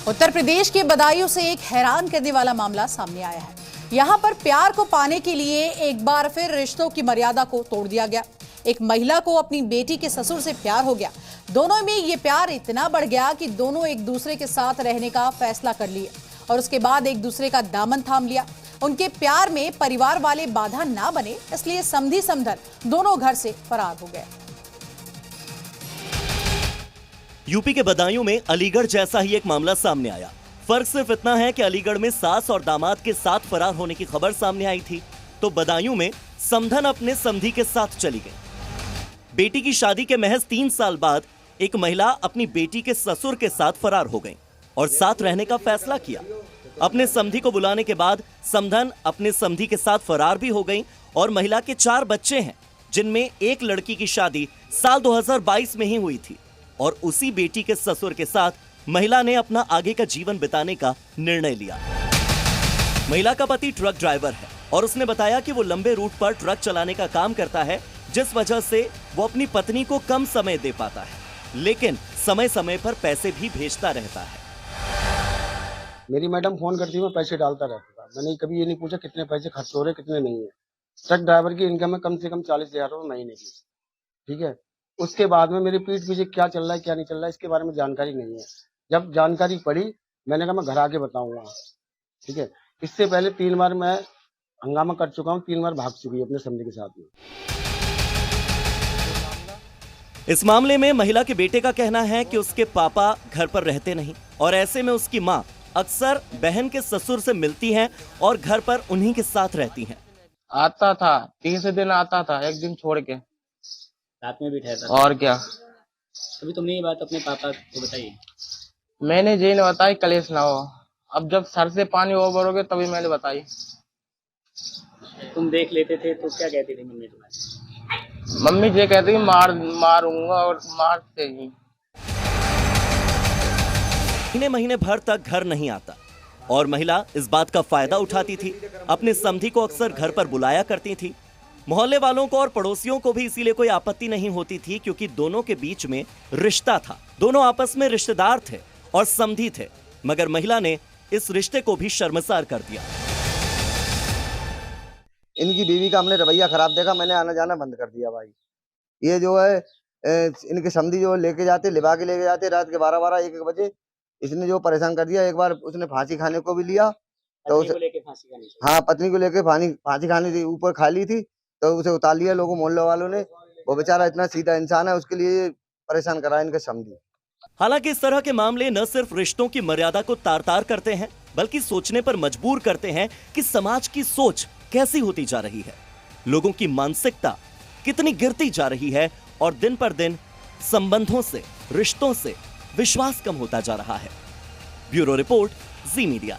उत्तर प्रदेश के बदायूं से एक हैरान करने वाला मामला सामने आया है। यहां पर प्यार को पाने के लिए एक बार फिर रिश्तों की मर्यादा को तोड़ दिया गया। एक महिला को अपनी बेटी के ससुर से प्यार हो गया। दोनों में ये प्यार इतना बढ़ गया कि दोनों एक दूसरे के साथ रहने का फैसला कर लिए और उसके बाद एक दूसरे का दामन थाम लिया। उनके प्यार में परिवार वाले बाधा ना बने, इसलिए समधी समधन दोनों घर से फरार हो गए। यूपी के बदायूं में अलीगढ़ जैसा ही एक मामला सामने आया। फर्क सिर्फ इतना है कि अलीगढ़ में सास और दामाद के साथ फरार होने की खबर सामने आई थी, तो बदायूं में समधन अपने समधी के साथ चली गई। बेटी की शादी के महज 3 साल बाद एक महिला अपनी बेटी के ससुर के साथ फरार हो गई और साथ रहने का फैसला किया। अपने समधी को बुलाने के बाद समधन अपने समधी के साथ फरार भी हो गई और महिला के 4 बच्चे हैं, जिनमें एक लड़की की शादी साल 2022 में ही हुई थी और उसी बेटी के ससुर के साथ महिला ने अपना आगे का जीवन बिताने का निर्णय लिया। महिला का पति ट्रक ड्राइवर है और उसने बताया कि वो लंबे रूट पर ट्रक चलाने का काम करता है, जिस वजह से वो अपनी पत्नी को कम समय दे पाता है, लेकिन समय समय पर पैसे भी भेजता रहता है। मेरी मैडम फोन करती है, मैं पैसे डालता रहता था। मैंने कभी ये नहीं पूछा कितने पैसे खर्च हो रहे कितने नहीं है। ट्रक ड्राइवर की इनकम है कम से कम 40,000 रुपये महीने की, ठीक है। उसके बाद में मेरी पीठ पीछे क्या चल रहा है क्या नहीं चल रहा है इसके बारे में जानकारी नहीं है। जब जानकारी पड़ी मैंने कहा मैं घर आके बताऊंगा, ठीक है। इससे पहले 3 बार मैं हंगामा कर चुका हूँ, 3 बार भाग चुकी है अपने समधी के साथ में। इस मामले में महिला के बेटे का कहना है कि उसके पापा घर पर रहते नहीं और ऐसे में उसकी मां अक्सर बहन के ससुर से मिलती हैं और घर पर उन्हीं के साथ रहती हैं। आता था 3 दिन आता था, एक दिन छोड़ के रात में भी ठहरता था। और क्या। अभी तुमने ये बात अपने पापा को बताई? मैंने जी ने बताई कलेश ना हो। अब जब सर से पानी ओवर हो गया तभी मैंने बताई। तुम देख लेते थे तो क्या कहती थी मम्मी तुम्हारी? मम्मी ये कहती मारूंगा और मारते ही। महीने भर तक घर नहीं आता और महिला इस बात का फायदा उठाती थी। अपने समधी को अक्सर घर पर बुलाया करती थी। मोहल्ले वालों को और पड़ोसियों को भी इसीलिए कोई आपत्ति नहीं होती थी, क्योंकि दोनों के बीच में रिश्ता था। दोनों आपस में रिश्तेदार थे और समधी थे, मगर महिला ने इस रिश्ते को भी शर्मसार कर दिया। इनकी बीवी का हमने रवैया खराब देखा, मैंने आना जाना बंद कर दिया भाई। ये जो है इनके समधी जो लेके जाते लिवा के लेके जाते रात के 12-12 1-1 बजे। इसने जो परेशान कर दिया। एक बार उसने फांसी खाने को भी लिया तो पत्नी को लेके फांसी खानी थी। हाँ, पत्नी को लेके फांसी खाने थी, ऊपर खा ली थी तो उसे उतार लिया लोगों मोहल्ले वालों ने। वो बेचारा इतना सीधा इंसान है, उसके लिए परेशान करा इनके समधी। हालांकि इस तरह के मामले न सिर्फ रिश्तों की मर्यादा को तार तार करते हैं, बल्कि सोचने पर मजबूर करते हैं कि समाज की सोच कैसी होती जा रही है, लोगों की मानसिकता कितनी गिरती जा रही है और दिन पर दिन संबंधों से, रिश्तों से विश्वास कम होता जा रहा है। ब्यूरो रिपोर्ट, जी मीडिया।